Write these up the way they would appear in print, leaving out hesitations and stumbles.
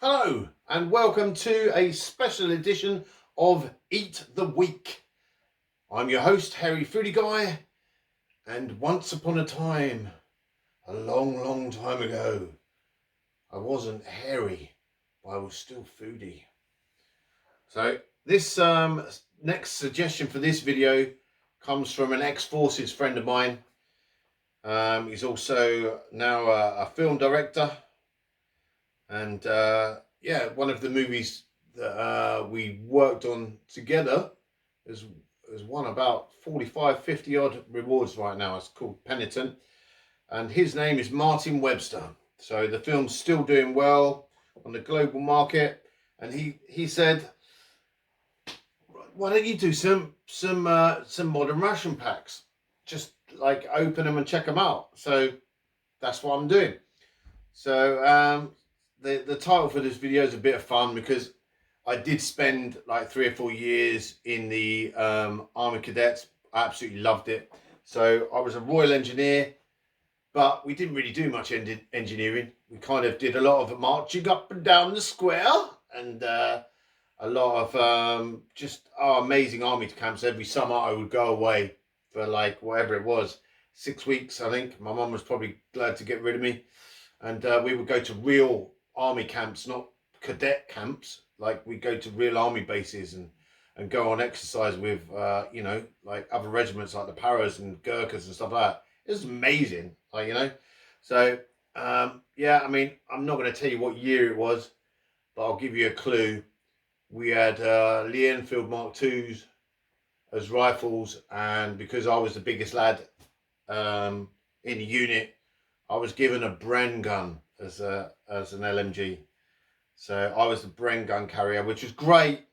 Hello and welcome to a special edition of Eat the Week. I'm your host, Harry Foodie Guy, and once upon a time, a long time ago, I wasn't hairy, but I was still foodie. So this next suggestion for this video comes from an ex-forces friend of mine. He's also now a film director. And one of the movies that we worked on together has won about 45, 50 odd rewards right now. It's called Penitent. And his name is Martin Webster. So the film's still doing well on the global market. And he said, why don't you do some modern ration packs? Just like open them and check them out. So that's what I'm doing. So the title for this video is a bit of fun because I did spend like 3 or 4 years in the Army Cadets. I absolutely loved it. So I was a Royal Engineer, but we didn't really do much engineering. We kind of did a lot of marching up and down the square and a lot of just amazing army camps. Every summer I would go away for like whatever it was, 6 weeks, I think. My mum was probably glad to get rid of me. And we would go to real army camps, not cadet camps. Like we go to real army bases and go on exercise with, like other regiments like the Paras and Gurkhas and stuff like that. It was amazing, So, I mean, I'm not going to tell you what year it was, but I'll give you a clue. We had Lee Enfield Mark IIs as rifles, and because I was the biggest lad in the unit, I was given a Bren gun as an LMG. So I was the Bren gun carrier, which was great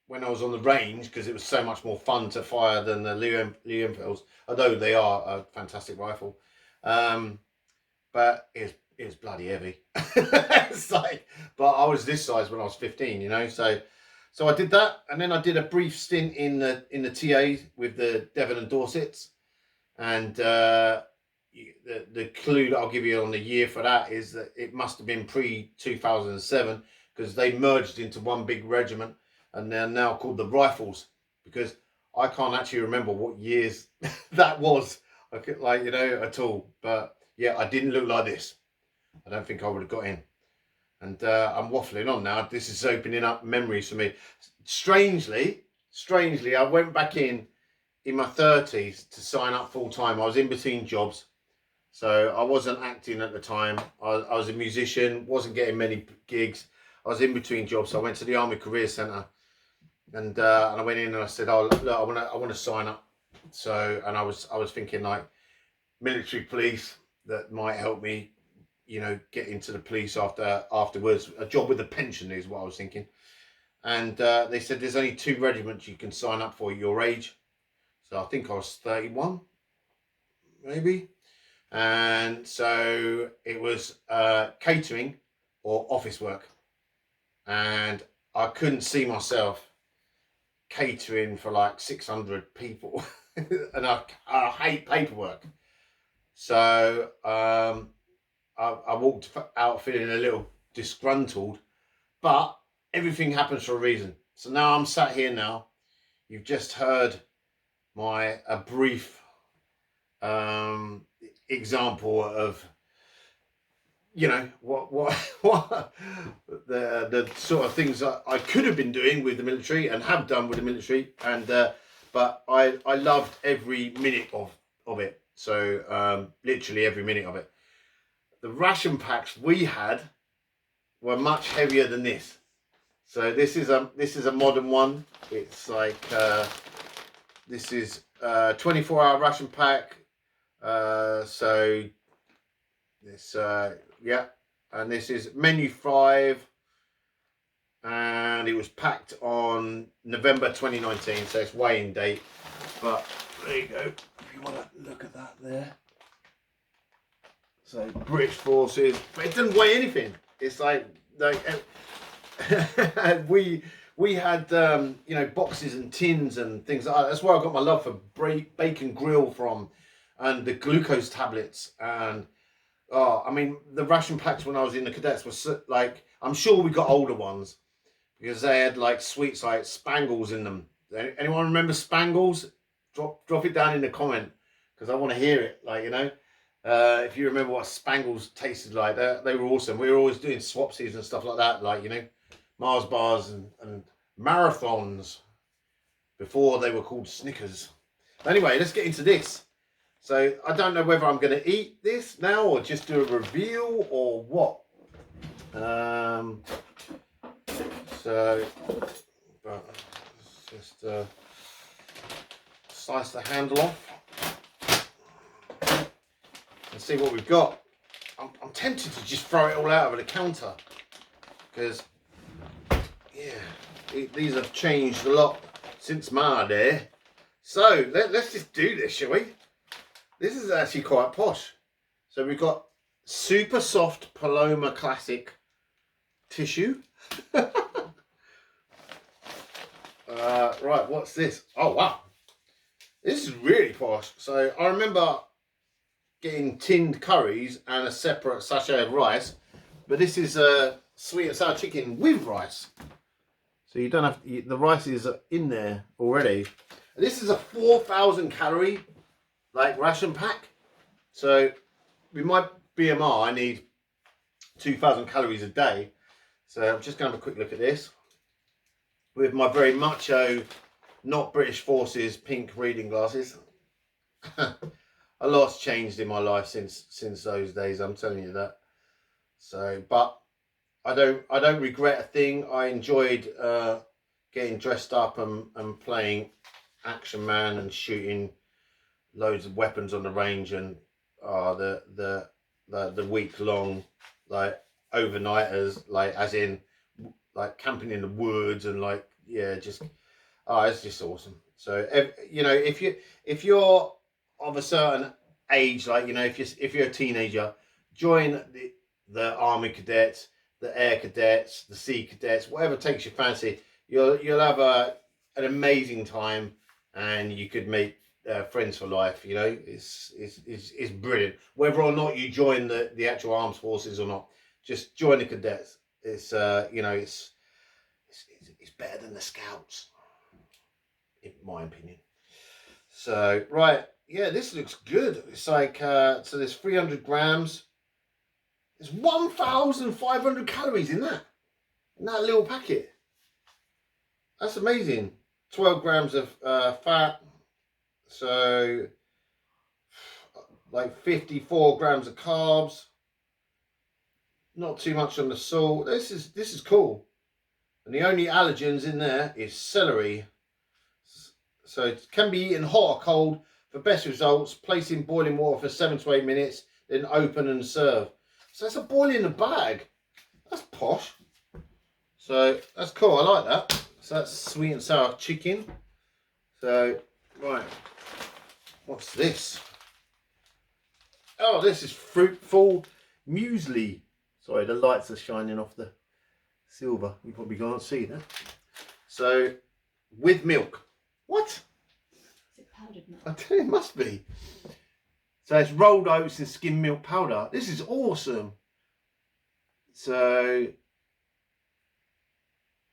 when I was on the range because it was so much more fun to fire than the Lee Enfields, although they are a fantastic rifle. But it's bloody heavy. It's like, but I was this size when I was 15, So I did that, and then I did a brief stint in the TA with the Devon and Dorsets, and the clue that I'll give you on the year for that is that it must have been pre-2007 because they merged into one big regiment and they're now called the Rifles, because I can't actually remember what years that was, at all. But yeah, I didn't look like this. I don't think I would have got in. And I'm waffling on now. This is opening up memories for me. Strangely, I went back in my 30s to sign up full time. I was in between jobs. So I wasn't acting at the time. I was a musician, wasn't getting many gigs. I was in between jobs. So I went to the Army Career Centre, and I went in and I said, "Oh, look, I want to sign up." So, and I was thinking like military police that might help me, get into the police afterwards. A job with a pension is what I was thinking. And they said there's only 2 regiments you can sign up for your age. So I think I was 31, maybe. And so it was catering or office work, and I couldn't see myself catering for like 600 people and I hate paperwork. So I walked out feeling a little disgruntled, but everything happens for a reason. So now I'm sat here now. You've just heard a brief example of what the sort of things that I could have been doing with the military and have done with the military, and but I loved every minute of it. So literally every minute of it. The ration packs we had were much heavier than this. So this is a modern one. It's like this is 24-hour ration pack. So this and this is menu 5, and it was packed on November 2019, so it's way in date. But there you go, if you want to look at that there. So British Forces, but it doesn't weigh anything. It's like we had boxes and tins and things like that. That's where I got my love for bacon grill from, and the glucose tablets, and Oh, I mean, the ration packs when I was in the cadets was like, I'm sure we got older ones because they had like sweets like Spangles in them. Anyone remember Spangles? Drop it down in the comment because I want to hear it. Like, you know, if you remember what Spangles tasted like, they were awesome. We were always doing swapsies and stuff like that, like, you know, Mars bars and marathons before they were called Snickers. Anyway, let's get into this. So I don't know whether I'm going to eat this now or just do a review or what. So let's just slice the handle off and see what we've got. I'm tempted to just throw it all out over the counter because, yeah, these have changed a lot since my day. So let's just do this, shall we? This is actually quite posh. So we've got super soft Paloma Classic tissue. Right, what's this? Oh, wow. This is really posh. So I remember getting tinned curries and a separate sachet of rice. But this is sweet and sour chicken with rice. So you don't have to, the rice is in there already. This is a 4,000 calorie like ration pack. So with my BMR, I need 2,000 calories a day. So I'm just going to have a quick look at this with my very macho, not British Forces pink reading glasses. A lot's changed in my life since those days, I'm telling you that. So, but I don't regret a thing. I enjoyed getting dressed up and playing Action Man and shooting loads of weapons on the range, and the week long like overnighters, like as in like camping in the woods and like, yeah, just it's just awesome. So you know, if you're of a certain age, like, you know, if you're a teenager, join the Army Cadets, the Air Cadets, the Sea Cadets, whatever takes your fancy. You'll have an amazing time, and you could make friends for life. You know, it's brilliant. Whether or not you join the actual armed forces or not, just join the cadets. It's you know, it's better than the scouts, in my opinion. So right, yeah, this looks good. It's like so there's 300 grams. There's 1,500 calories in that little packet. That's amazing. 12 grams of fat. So like 54 grams of carbs. Not too much on the salt. This is cool. And the only allergens in there is celery. So it can be eaten hot or cold for best results. Place in boiling water for 7 to 8 minutes, then open and serve. So that's a boil in a bag. That's posh. So that's cool. I like that. So that's sweet and sour chicken. So, right. What's this? Oh, this is Fruitful Muesli. Sorry, the lights are shining off the silver. You probably can't see that. So, with milk. What? Is it powdered milk? I tell you, it must be. So it's rolled oats and skim milk powder. This is awesome. So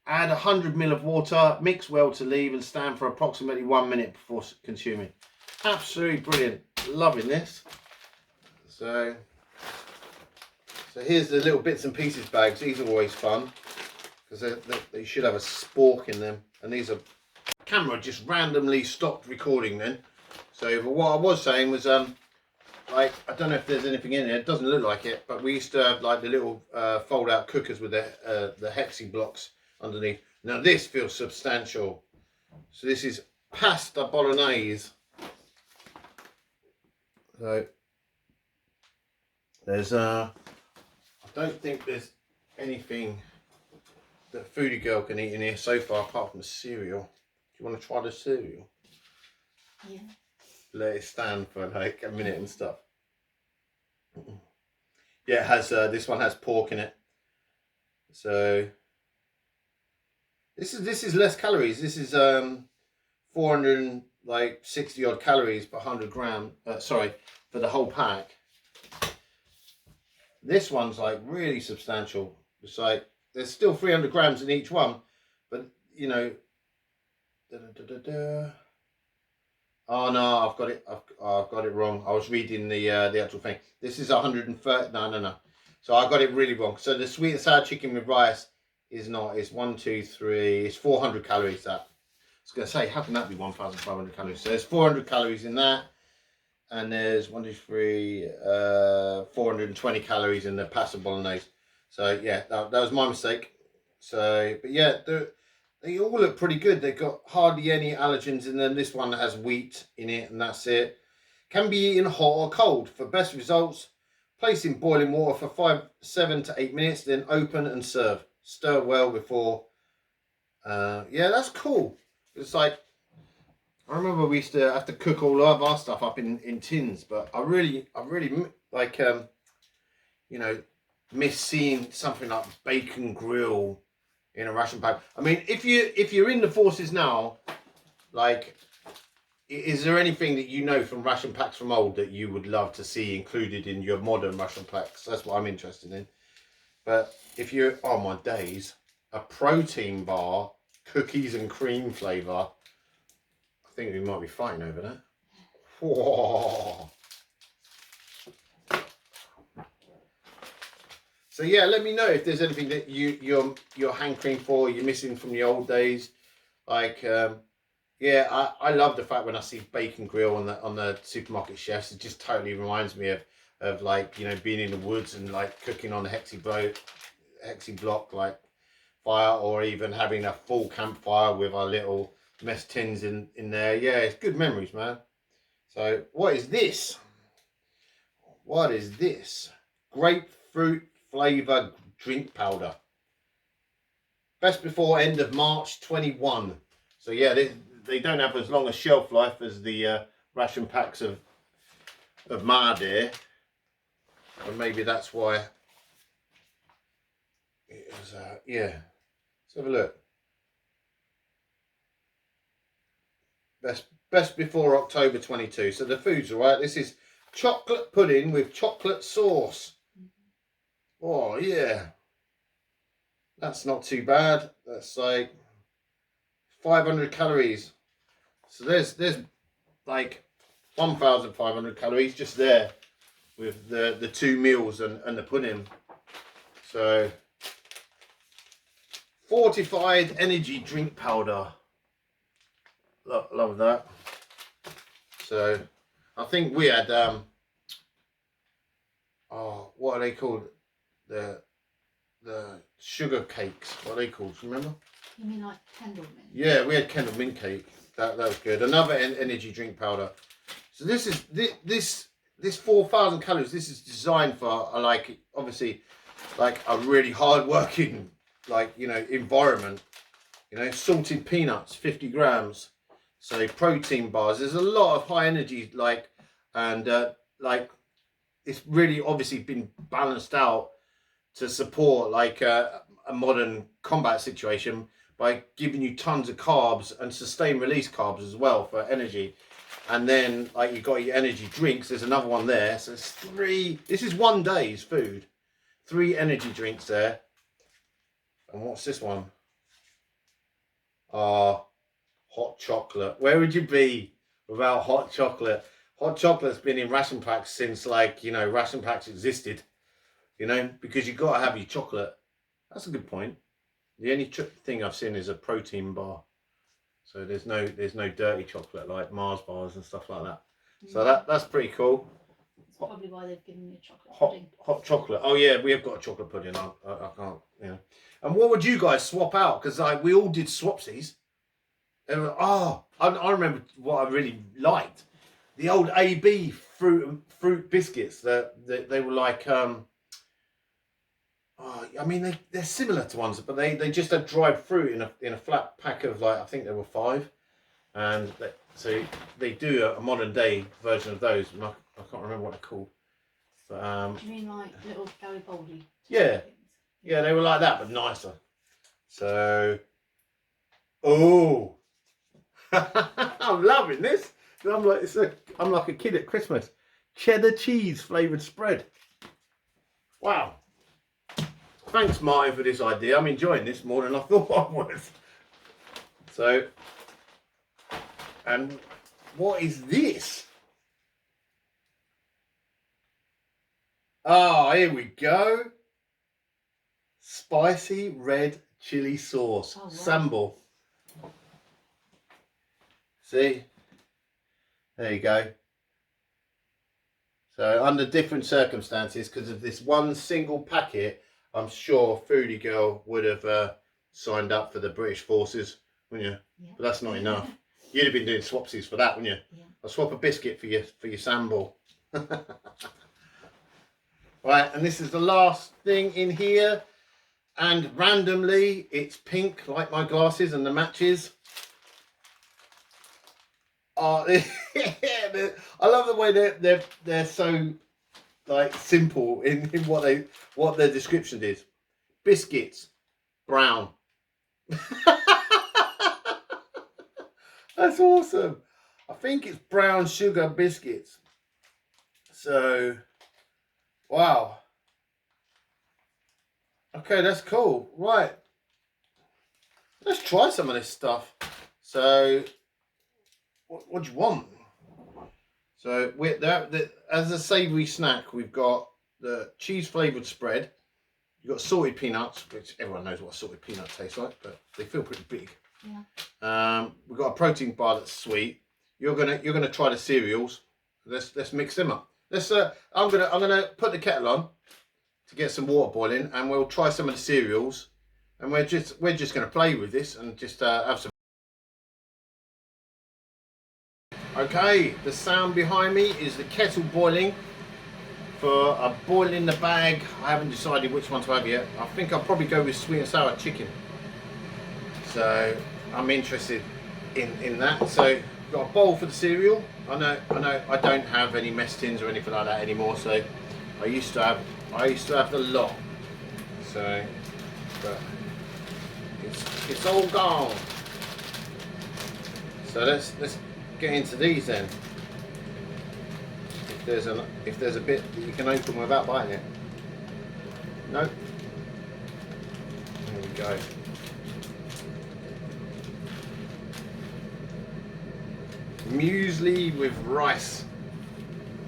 add 100 ml of water, mix well to leave, and stand for approximately 1 minute before consuming. Absolutely brilliant. Loving this. So here's the little bits and pieces bags. These are always fun because they should have a spork in them. And these are, camera just randomly stopped recording then. So what I was saying was like, I don't know if there's anything in there. It doesn't look like it, but we used to have like the little fold-out cookers with the hexi blocks underneath. Now this feels substantial. So this is pasta Bolognese. So there's I don't think there's anything that Foodie Girl can eat in here so far apart from the cereal. Do you want to try the cereal? Yeah. Let it stand for like a minute and stuff. Yeah, it has this one has pork in it. So this is less calories. This is 460 odd calories per 100 gram. Sorry, for the whole pack. This one's like really substantial. It's like there's still 300 grams in each one, but you know. Oh no, I've got it. I've got it wrong. I was reading the actual thing. This is 130. No. So I got it really wrong. So the sweet and sour chicken with rice is not. It's 1, 2, 3. It's 400 calories. That. I was going to say, how can that be 1,500 calories? So there's 400 calories in that, and there's 1, 2, 3, 420 calories in the pasta bolognese. So yeah, that was my mistake. So, but yeah, they all look pretty good. They've got hardly any allergens in them. This one has wheat in it, and that's it. Can be eaten hot or cold. For best results, place in boiling water for 7 to 8 minutes, then open and serve. Stir well before. Yeah, that's cool. It's like, I remember we used to have to cook all of our stuff up in tins, but I really like, you know, miss seeing something like bacon grill in a ration pack. I mean, if you're in the forces now, like, is there anything that you know from ration packs from old that you would love to see included in your modern ration packs? That's what I'm interested in. But if you're, oh my days, a protein bar, cookies and cream flavour, I think we might be fighting over that. Whoa. So yeah, let me know if there's anything that you're hankering for, you're missing from the old days. Like, yeah, I love the fact when I see bacon grill on the supermarket chefs, it just totally reminds me of like, you know, being in the woods and like cooking on the hexi block like fire, or even having a full campfire with our little mess tins in there. Yeah, it's good memories, man. So what is this? What is this? Grapefruit flavour drink powder. Best before end of March 21. So yeah, they don't have as long a shelf life as the ration packs of Mardeer, and maybe that's why it was. Yeah, let's have a look. Best before October 22. So the food's all right. This is chocolate pudding with chocolate sauce. Oh yeah, that's not too bad. That's like 500 calories. So there's like 1,500 calories just there with the 2 meals and the pudding. So fortified energy drink powder. Love that. So I think we had oh, what are they called? The sugar cakes. What are they called? Do you remember? You mean like candle mint? Yeah, we had candle mint cake. That was good. Another energy drink powder. So this is this 4,000 calories. This is designed for like, obviously, like a really hard working, like, you know, environment. You know, salted peanuts, 50 grams. So protein bars. There's a lot of high energy, like, and like, it's really obviously been balanced out to support like a modern combat situation by giving you tons of carbs and sustained release carbs as well for energy. And then like you've got your energy drinks. There's another one there. So it's 3. This is one day's food. 3 energy drinks there. And what's this one? Hot chocolate. Where would you be without hot chocolate? Hot chocolate's been in ration packs since, like, you know, ration packs existed. You know, because you've got to have your chocolate. That's a good point. The only thing I've seen is a protein bar. So there's no dirty chocolate like Mars bars and stuff like that. So that's pretty cool. That's probably why they've given you a chocolate pudding. Hot chocolate. Oh yeah, we have got a chocolate pudding. I can't, you know. And what would you guys swap out? Because like we all did swapsies. I remember what I really liked. The old AB fruit biscuits. They were like I mean they're similar to ones, but they just had dried fruit in a flat pack of, like, I think there were 5, and so they do a modern day version of those. And I can't remember what they're called. But, Do you mean like little Garibaldi? Yeah. Things? Yeah, they were like that, but nicer. So, oh, I'm loving this. I'm like a kid at Christmas. Cheddar cheese flavoured spread. Wow. Thanks, Martin, for this idea. I'm enjoying this more than I thought I was. So, and what is this? Oh, here we go. Spicy red chili sauce. Oh, wow. Sambal. See? There you go. So under different circumstances, because of this one single packet, I'm sure Foodie Girl would have signed up for the British forces, wouldn't you? Yeah. But that's not enough. You'd have been doing swapsies for that, wouldn't you? Yeah. I'll swap a biscuit for your Sambal. Right, and this is the last thing in here. And randomly, it's pink, like my glasses and the matches. Oh, I love the way they're so like simple in what their description is. Biscuits, brown. That's awesome. I think it's brown sugar biscuits. So, wow. Okay, that's cool. Right. Let's try some of this stuff. So, what do you want? So, as a savoury snack, we've got the cheese flavoured spread. You've got salted peanuts, which everyone knows what a salted peanut tastes like, but they feel pretty big. Yeah. We've got a protein bar that's sweet. You're gonna try the cereals. Let's mix them up. I'm gonna put the kettle on to get some water boiling, and we'll try some of the cereals, and we're just gonna play with this and just have some. Okay, the sound behind me is the kettle boiling for a boil in the bag. I haven't decided which one to have yet. I think I'll probably go with sweet and sour chicken. So I'm interested in that. So got a bowl for the cereal. I know I don't have any mess tins or anything like that anymore. So I used to have a lot. So, but it's all gone. So let's get into these then. If there's a bit that you can open without biting it. Nope. There we go. Muesli with rice.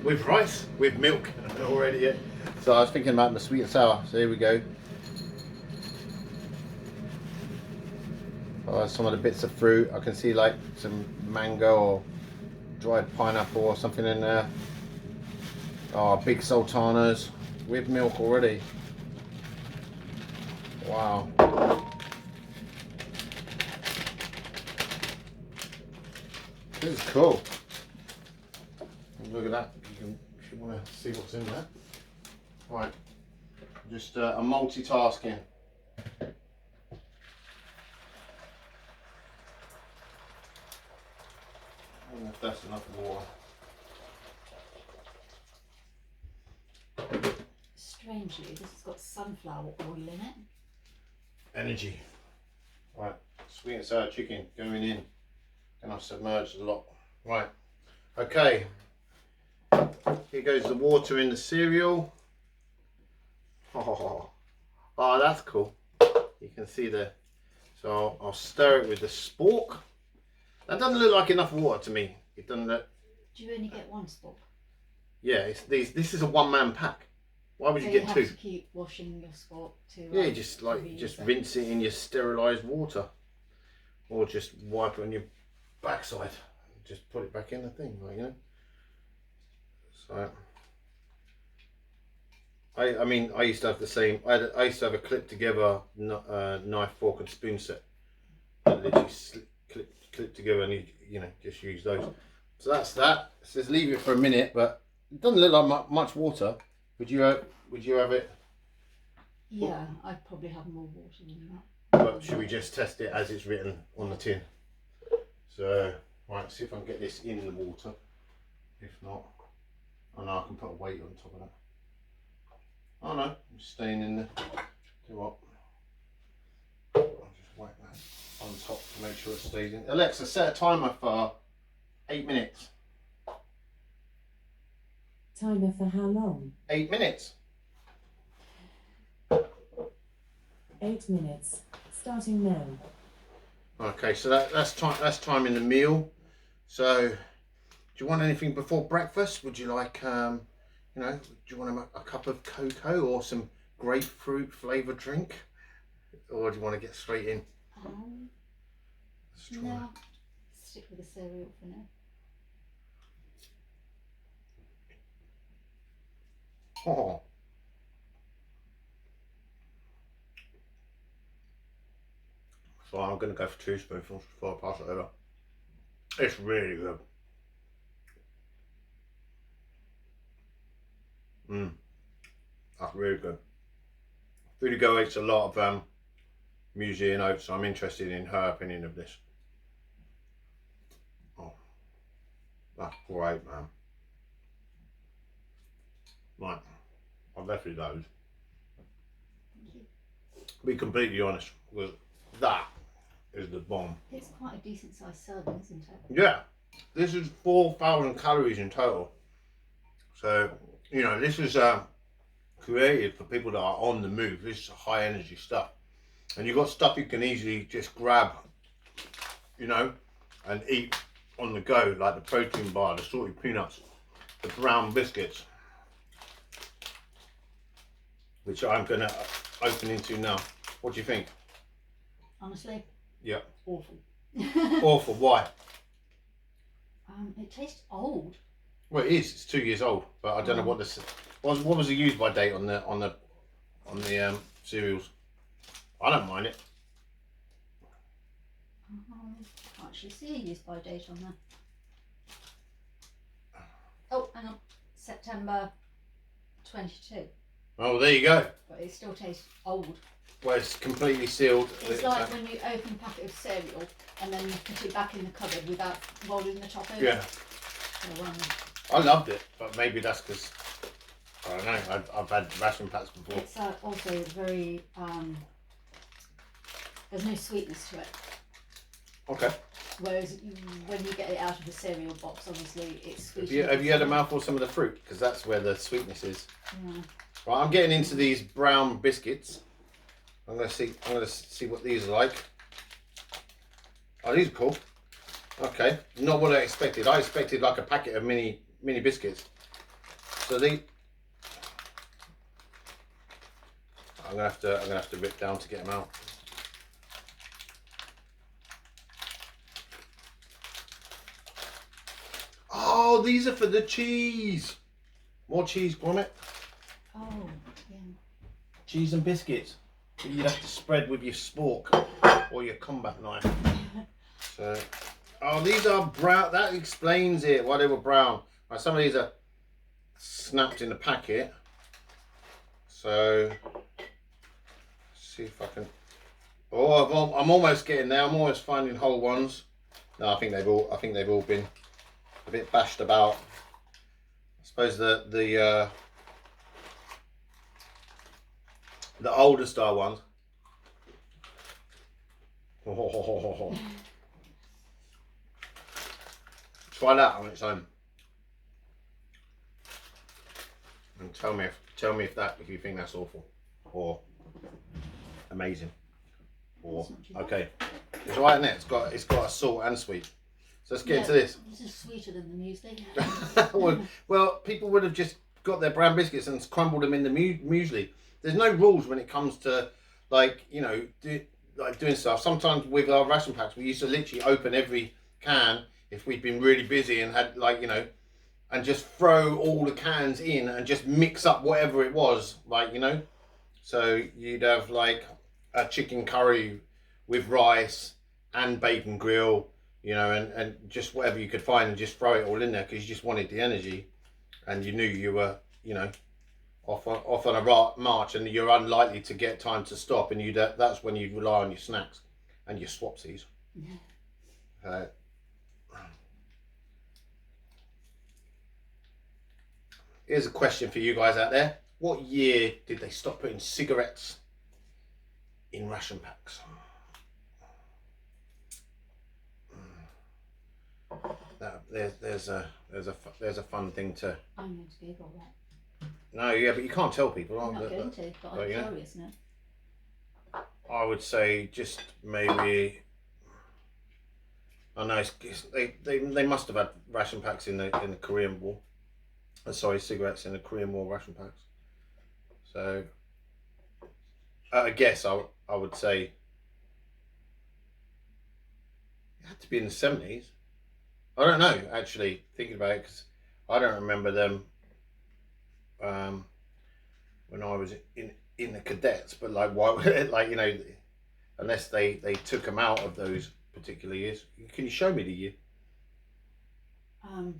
With rice? With milk already, yeah. So I was thinking about the sweet and sour. So here we go. Oh, some of the bits of fruit. I can see like some mango or dried pineapple or something in there. Oh, big sultanas with milk already. Wow. This is cool. Look at that. If you want to see what's in there. Right. Just a multitasking. I don't know if that's enough water. Strangely, this has got sunflower oil in it. Energy. Right. Sweet and sour chicken going in. And I've submerged a lot. Right. Okay. Here goes the water in the cereal. Oh, that's cool. You can see there. So I'll stir it with the spork. That doesn't look like enough water to me. It doesn't look. Do you only get one spork? Yeah, this is a one-man pack. Why would you get two? You have to keep washing your spork too. Yeah, just rinse it in your sterilised water, or just wipe it on your backside. Just put it back in the thing, like, you know. So, I mean, I used to have the same. I used to have a clip together knife, fork, and spoon set. That literally clip together, and you know, just use those. So that's that. It says leave it for a minute, but it doesn't look like much water. Would you have it? Yeah, I'd probably have more water than that. But should we just test it as it's written on the tin? So, right, see if I can get this in the water. If not, I know I can put a weight on top of that. Oh no, it's staying in there. Do what? I'll just whack that on top to make sure it stays in. Alexa, set a timer for 8 minutes. Timer for how long? 8 minutes. 8 minutes. Starting now. Okay, so that's time in the meal. So, do you want anything before breakfast? Would you like, you know, do you want a cup of cocoa or some grapefruit flavoured drink? Or do you want to get straight in? No, stick with the cereal for now. Oh. So I'm going to go for 2 spoonfuls before I pass it over. It's really good. That's really good. Foodie Girl eats a lot of muesli and oats, so I'm interested in her opinion of this. Oh, that's great, man. Right, I'll definitely those. Thank you. To be completely honest, with that is the bomb. It's quite a decent sized serving, isn't it? Yeah, this is 4,000 calories in total. So, you know, this is created for people that are on the move. This is high energy stuff. And you've got stuff you can easily just grab, you know, and eat on the go, like the protein bar, the salted peanuts, the brown biscuits, which I'm going to open into now. What do you think? Honestly, Yeah. awful. Awful. Why? It tastes old. Well, it is. It's 2 years old, but I don't know what this. What was the use by date on the cereals? I don't mind it. Can't actually see a use by date on there. Oh, hang on. September 22. Oh, there you go. But it still tastes old. Well, it's completely sealed. It's like when you open a packet of cereal and then you put it back in the cupboard without rolling the top over. Yeah. So, I loved it, but maybe that's because I don't know. I've had ration packs before. it's also very there's no sweetness to it. Okay. Whereas when you get it out of the cereal box, obviously it's sweet. Have you had a mouthful of some of the fruit? Because that's where the sweetness is. Yeah. Right, I'm getting into these brown biscuits. I'm gonna see what these are like. Oh, these are cool. Okay, not what I expected. I expected like a packet of mini biscuits. So I'm gonna have to rip down to get them out. Oh, these are for the cheese. More cheese, Gromit. Oh, yeah. Cheese and biscuits. You'd have to spread with your spork or your combat knife. So, oh, these are brown. That explains it, why they were brown. Right, some of these are snapped in the packet. So, let's see if I can. Oh, I'm almost getting there. I'm almost finding whole ones. No, I think they've all been a bit bashed about. I suppose the older style ones. Try that on its own, and tell me if you think that's awful or amazing or okay. It's right in it. It's got a salt and sweet. So let's get into this. This is sweeter than the muesli. well, people would have just got their brown biscuits and crumbled them in the muesli. There's no rules when it comes to, like, you know, doing stuff. Sometimes with our ration packs, we used to literally open every can if we'd been really busy and had, like, you know, and just throw all the cans in and just mix up whatever it was, like, you know. So you'd have like a chicken curry with rice and bacon grill, you know, and just whatever you could find and just throw it all in there because you just wanted the energy, and you knew you were, you know, off on a march and you're unlikely to get time to stop, and that's when you'd rely on your snacks and your swapsies. Yeah. Here's a question for you guys out there. What year did they stop putting cigarettes in ration packs? There's a fun thing to. I'm going to Google that. No, yeah, but you can't tell people. I'm not going to, but I'm curious now. I would say just maybe. I know they must have had ration packs in the Korean War. Sorry, cigarettes in the Korean War ration packs. So I guess I would say it had to be in the 70s. I don't know, actually, thinking about it, because I don't remember them when I was in the cadets. But like, why? Like, you know, unless they took them out of those particular years. Can you show me the year? No,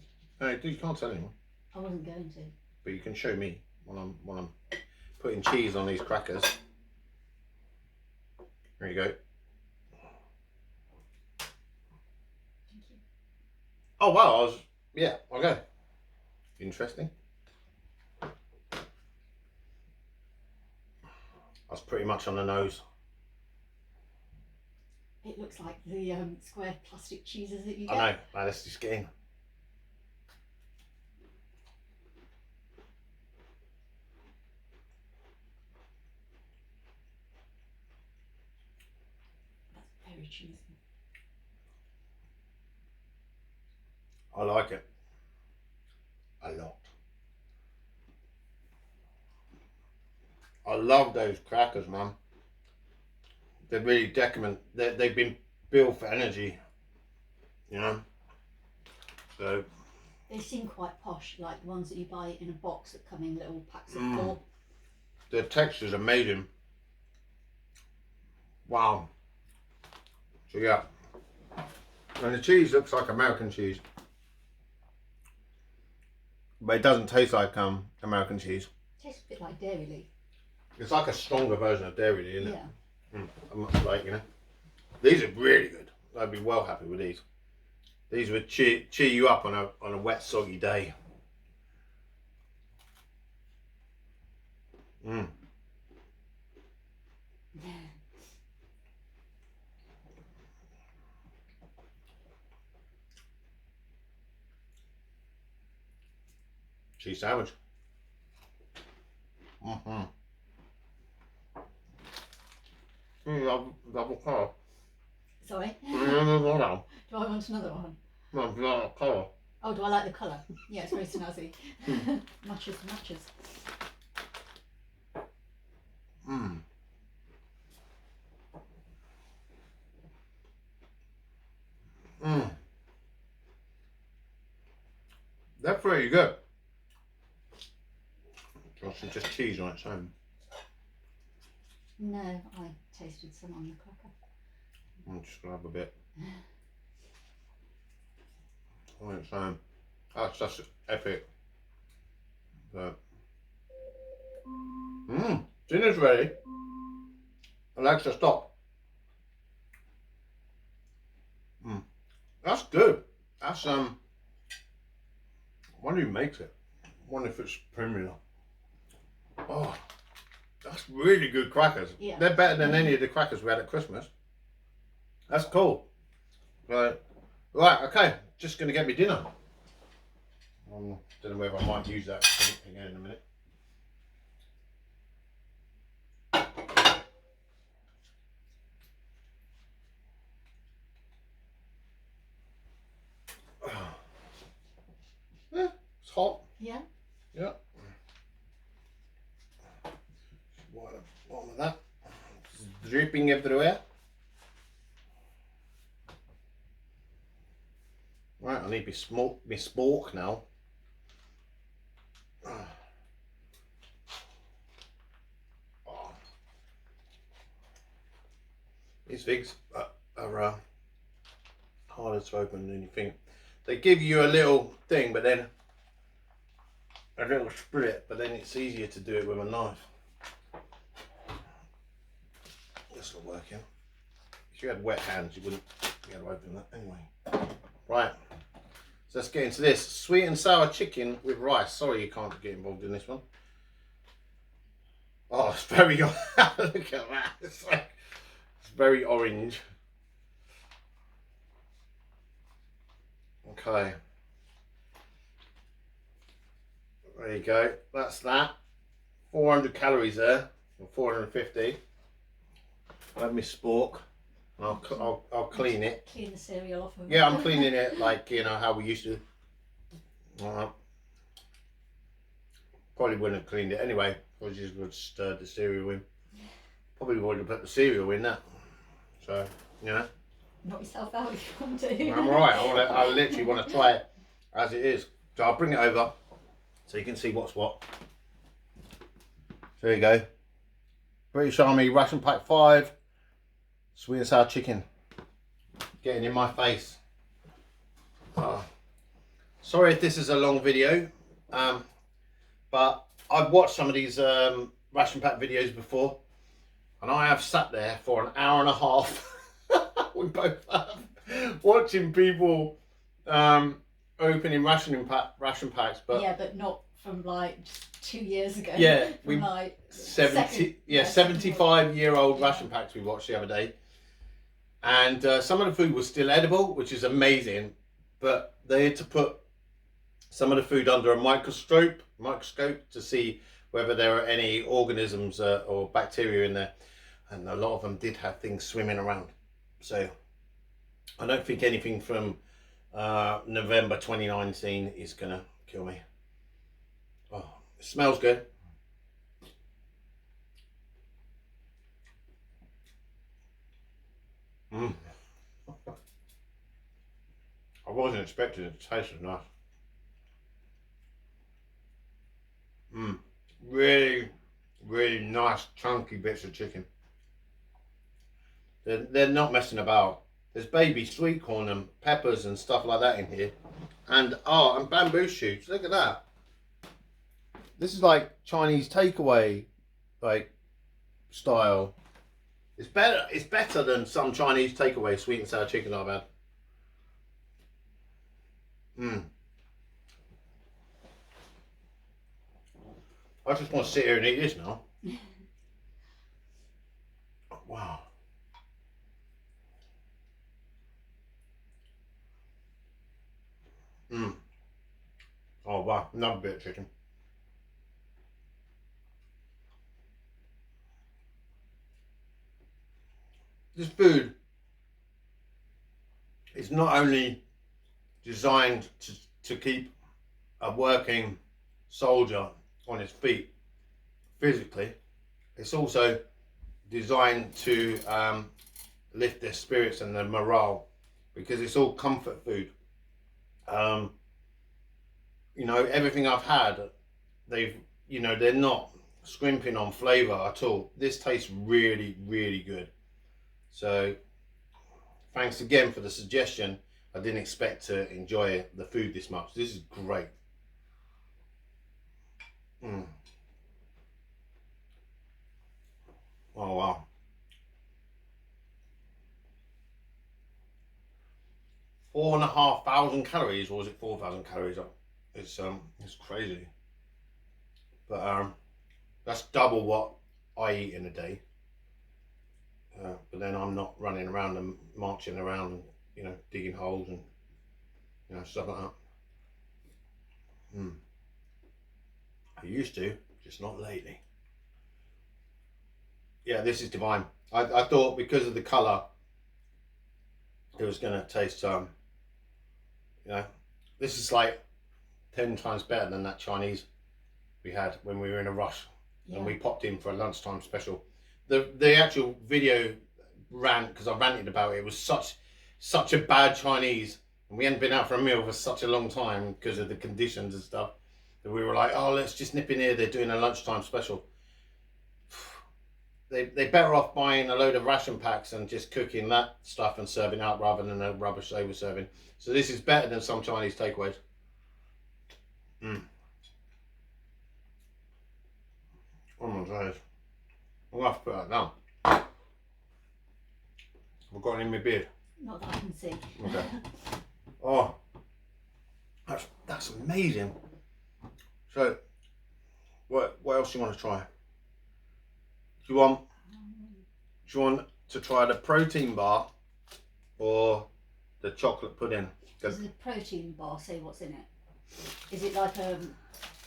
you can't tell anyone. I wasn't going to. But you can show me when I'm putting cheese on these crackers. There you go. Thank you. Oh wow, yeah, okay. Interesting. That's pretty much on the nose. It looks like the square plastic cheeses that you get. I know, no, let's just get in. That's very cheesy. I like it a lot. I love those crackers, man. They're really decadent. They've been built for energy, you know. So They seem quite posh, like the ones that you buy in a box that come in little packs of 4. the texture's amazing. Wow. So yeah, and the cheese looks like American cheese, but it doesn't taste like American cheese. Tastes a bit like Dairy Leaf. It's like a stronger version of Dairy Leaf, isn't it? Yeah. I'm like, you know, these are really good. I'd be well happy with these. These would cheer you up on a wet, soggy day. Mm. Cheese sandwich. Double colour. Sorry? No. Do I want another one? No, colour. Oh, do I like the colour? Yeah, it's very snazzy. Matches. That's pretty good. Do you want some just cheese on its own? No, I tasted some on the cracker. I'm just gonna have a bit on its own. That's just epic. But dinner's ready. Alexa, stop. That's good. That's I wonder who makes it. I wonder if it's Premier. Oh, that's really good crackers. Yeah. They're better than any of the crackers we had at Christmas. That's cool. Right, okay, just gonna get me dinner. Don't know whether I might use that again in a minute. Yeah, it's hot. Yeah? Yeah. Bottom of that. It's dripping everywhere. Right, I need my spork now. Oh. These figs are harder to open than you think. They give you a little thing, but then a little split, but then it's easier to do it with a knife. That's not working. If you had wet hands, you wouldn't be able to open that anyway. Right, so let's get into this. Sweet and sour chicken with rice. Sorry you can't get involved in this one. Oh, it's very, look at that. It's very orange. Okay. There you go. That's that. 400 calories there, or 450. I have my spork. And I'll clean it. Clean the cereal off of it. Yeah, I'm cleaning it like, you know, how we used to. Probably wouldn't have cleaned it anyway. Probably just would have stirred the cereal in. Probably would have put the cereal in that. So, you know. Knock yourself out if you want to. I'm alright. I literally want to try it as it is. So I'll bring it over so you can see what's what. There you go. British Army Ration Pack 5 sweet and sour chicken. Getting in my face. Oh. Sorry if this is a long video, but I've watched some of these Ration Pack videos before, and I have sat there for an hour and a half. We both have, watching people opening ration packs, but yeah, but not from like just 2 years ago. Yeah, from we like 75-year-old ration packs we watched the other day, and some of the food was still edible, which is amazing, but they had to put some of the food under a microscope to see whether there are any organisms or bacteria in there, and a lot of them did have things swimming around. So I don't think anything from November 2019 is gonna kill me. Oh, it smells good. I wasn't expecting it to taste as nice. Really, really nice chunky bits of chicken. They're not messing about. There's baby sweet corn and peppers and stuff like that in here, and and bamboo shoots. Look at that. This is like Chinese takeaway, like style. It's better. It's better than some Chinese takeaway sweet and sour chicken I've had. I just want to sit here and eat this now. Wow. Oh wow, another bit of chicken. This food is not only designed to keep a working soldier on his feet physically, it's also designed to lift their spirits and their morale, because it's all comfort food. You know, everything I've had, they're not scrimping on flavour at all. This tastes really, really good. So thanks again for the suggestion. I didn't expect to enjoy the food this much. This is great. Oh wow. 4,500 calories, or was it 4,000 calories? It's crazy. But that's double what I eat in a day. But then I'm not running around and marching around and, you know, digging holes and, you know, stuff like that. I used to, just not lately. Yeah, this is divine. I thought because of the colour it was going to taste, you know, this is like 10 times better than that Chinese we had when we were in a rush. Yeah. And we popped in for a lunchtime special. The actual video rant, because I ranted about it, it was such a bad Chinese, and we hadn't been out for a meal for such a long time because of the conditions and stuff, that we were like, oh, let's just nip in here, they're doing a lunchtime special. They're better off buying a load of ration packs and just cooking that stuff and serving out rather than the rubbish they were serving. So this is better than some Chinese takeaways. Oh my days. I'm going to have to put that down. I've got it in my beard. Not that I can see. Okay. Oh, that's amazing. So, what else do you want to try? Do you want to try the protein bar or the chocolate pudding? Is the protein bar, say what's in it? Is it like a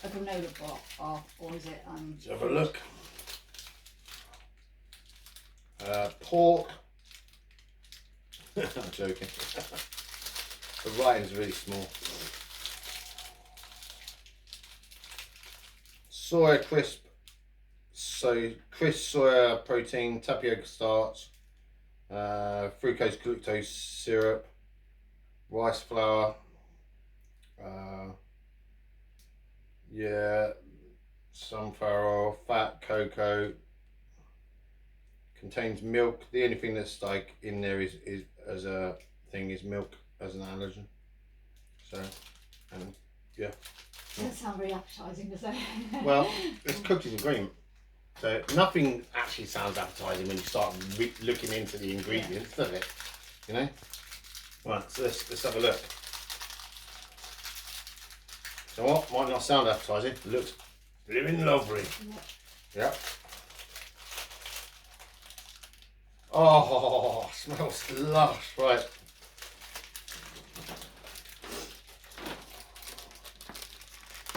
granola bar, or is it Let's have a look. pork. I'm joking. The writing's really small. Soya crisp. So crisp soya protein, tapioca starch, fructose glucose syrup, rice flour. Yeah, sunflower oil, fat, cocoa. Contains milk. The only thing that's like in there is as a thing is milk as an allergen. So, and yeah. Doesn't sound very appetising, does it? Well, it's cookies and cream. So nothing actually sounds appetising when you start looking into the ingredients, does it? You know. Right. So let's have a look. So what? Might not sound appetising. Looks living lovely. Yep. Oh, smells lush. Right.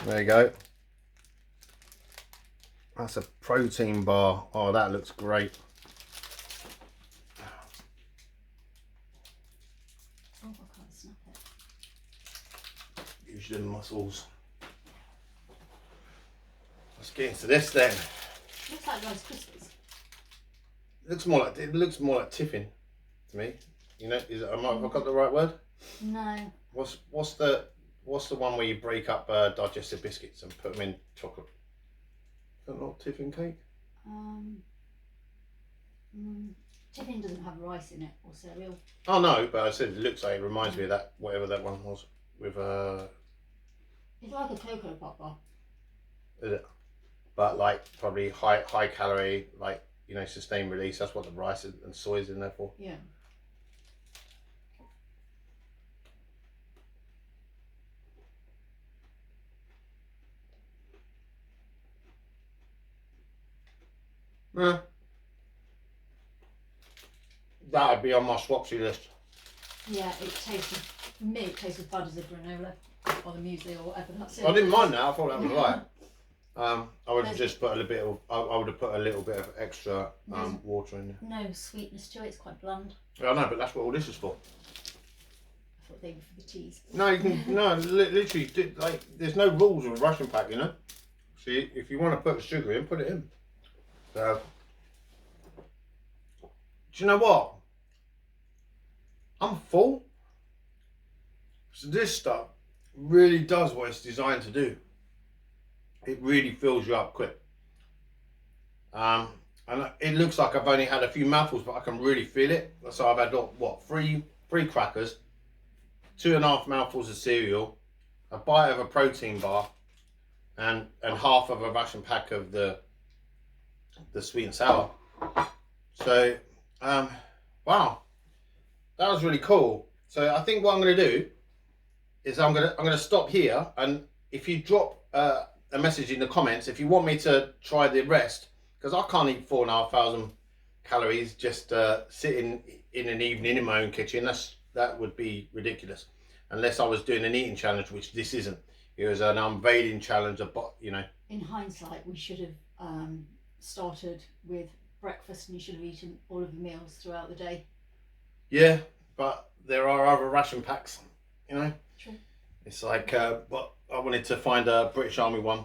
There you go. That's a protein bar. Oh, that looks great. Oh, I can't snap it. Use them muscles. Let's get into this then. Looks like Rice Krispies. It looks more like tiffin to me. You know, have I got the right word? No. What's the one where you break up digestive biscuits and put them in chocolate? Is that not tiffin cake? Tiffin doesn't have rice in it or cereal. Oh no, but I said it looks like it reminds me of that, whatever that one was with It's like a cocoa pop bar. Is it? But like probably high calorie, like, you know, sustained release. That's what the rice and soy is in there for. Yeah. Yeah. That would be on my swapsy list. Yeah, it tasted, for me, it tasted bad as a granola or the muesli or whatever that's in. I didn't mind that. I thought that was right. I would have just put a little bit of. I would have put a little bit of extra water in there. No sweetness to it. It's quite bland. I know, but that's what all this is for. I thought they were for the teas. No, you can. No, literally, like, there's no rules with a ration pack, you know. See, if you want to put the sugar in, put it in. So, do you know what? I'm full. So this stuff really does what it's designed to do. It really fills you up quick. And it looks like I've only had a few mouthfuls, but I can really feel it. So I've had what, three crackers, 2.5 mouthfuls of cereal, a bite of a protein bar, and half of a ration pack of the sweet and sour. So wow, that was really cool. So I think what I'm going to do is I'm going to stop here, and if you drop a message in the comments if you want me to try the rest, because I can't eat 4,500 calories just sitting in an evening in my own kitchen. That would be ridiculous, unless I was doing an eating challenge, which this isn't. It was an unveiling challenge, you know. In hindsight, we should have started with breakfast, and you should have eaten all of the meals throughout the day. Yeah, but there are other ration packs, you know. True. It's like, but I wanted to find a British Army one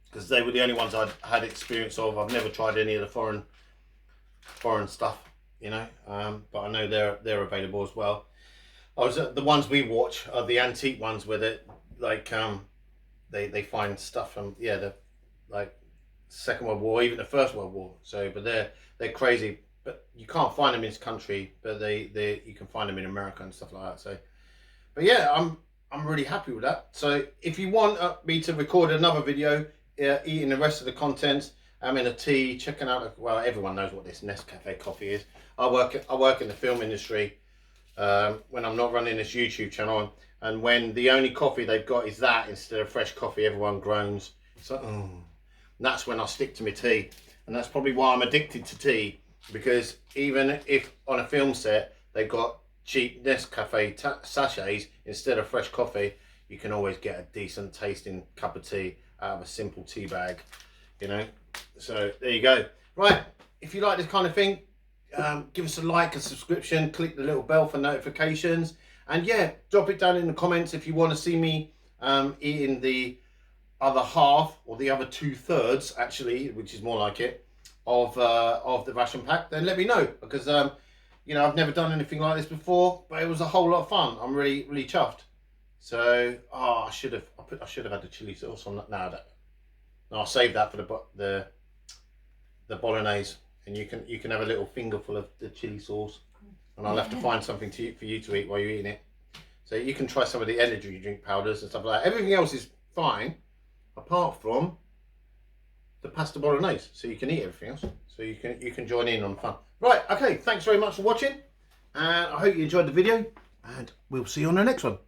because they were the only ones I'd had experience of. I've never tried any of the foreign stuff, you know. But I know they're available as well. The ones we watch are the antique ones where they like they find stuff from the like Second World War, even the First World War. So, but they're crazy. But you can't find them in this country, but you can find them in America and stuff like that. So, but yeah, I'm really happy with that. So if you want me to record another video eating the rest of the contents, I'm in a tea, checking out, well, everyone knows what this Nescafe coffee is. I work in the film industry when I'm not running this YouTube channel, and when the only coffee they've got is that instead of fresh coffee, everyone groans. So that's when I stick to my tea, and that's probably why I'm addicted to tea, because even if on a film set they've got cheap Nescafe sachets instead of fresh coffee, you can always get a decent tasting cup of tea out of a simple tea bag, you know. So there you go. Right, if you like this kind of thing, give us a like, a subscription, click the little bell for notifications, and yeah, drop it down in the comments if you want to see me eating the other half, or the other 2/3 actually, which is more like it, of the ration pack. Then let me know, because you know, I've never done anything like this before, but it was a whole lot of fun. I'm really chuffed. So I should have had the chili sauce on that. No, I'll save that for the Bolognese, and you can have a little fingerful of the chili sauce, and I'll have to find something for you to eat while you're eating it. So you can try some of the energy drink powders and stuff like that. Everything else is fine, apart from the pasta Bolognese. So you can eat everything else. So you can join in on the fun. Right, okay, thanks very much for watching, and I hope you enjoyed the video, and we'll see you on the next one.